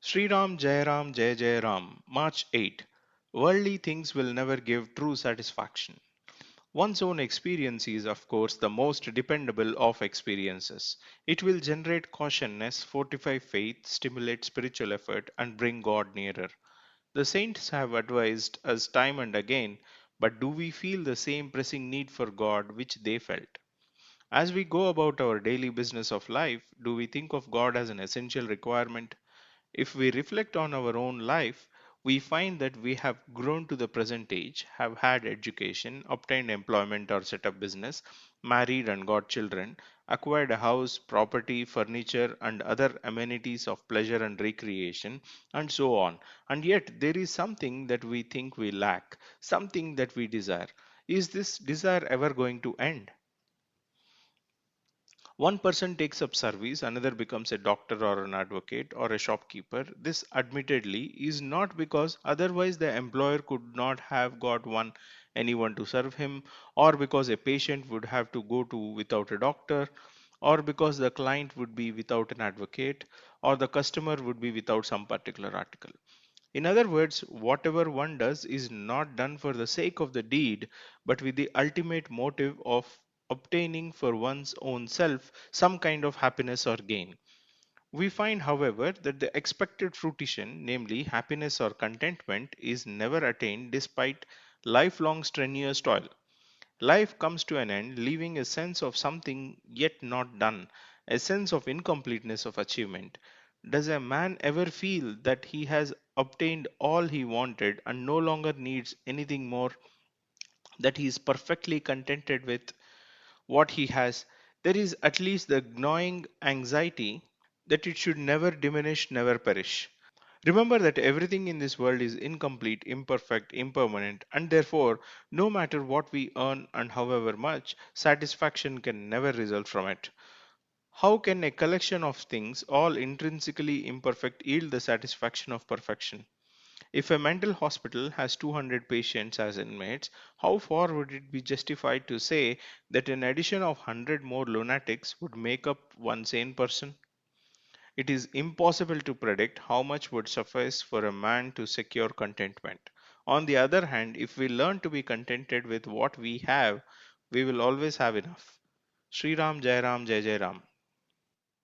Sriram, Jayaram, Jayaram, March 8. Worldly things will never give true satisfaction. One's own experience is, of course, the most dependable of experiences. It will generate cautiousness, fortify faith, stimulate spiritual effort, and bring God nearer. The saints have advised us time and again, but do we feel the same pressing need for God which they felt? As we go about our daily business of life, do we think of God as an essential requirement? If we reflect on our own life, we find that we have grown to the present age, have had education, obtained employment or set up business, married and got children, acquired a house, property, furniture, and other amenities of pleasure and recreation, and so on. And yet, there is something that we think we lack, something that we desire. Is this desire ever going to end? One person takes up service, another becomes a doctor or an advocate or a shopkeeper. This, admittedly, is not because otherwise the employer could not have got anyone to serve him, or because a patient would have to go to without a doctor, or because the client would be without an advocate, or the customer would be without some particular article. In other words, whatever one does is not done for the sake of the deed, but with the ultimate motive of obtaining for one's own self some kind of happiness or gain. We find, however, that the expected fruition, namely happiness or contentment, is never attained despite lifelong strenuous toil. Life comes to an end, leaving a sense of something yet not done, a sense of incompleteness of achievement. Does a man ever feel that he has obtained all he wanted and no longer needs anything more, that he is perfectly contented with what he has? There is at least the gnawing anxiety that it should never diminish, never perish. Remember that everything in this world is incomplete, imperfect, impermanent, and therefore, no matter what we earn and however much, satisfaction can never result from it. How can a collection of things, all intrinsically imperfect, yield the satisfaction of perfection? If a mental hospital has 200 patients as inmates, how far would it be justified to say that an addition of 100 more lunatics would make up one sane person? It is impossible to predict how much would suffice for a man to secure contentment. On the other hand, if we learn to be contented with what we have, we will always have enough. Sriram, Jayaram, Jai Jai Ram.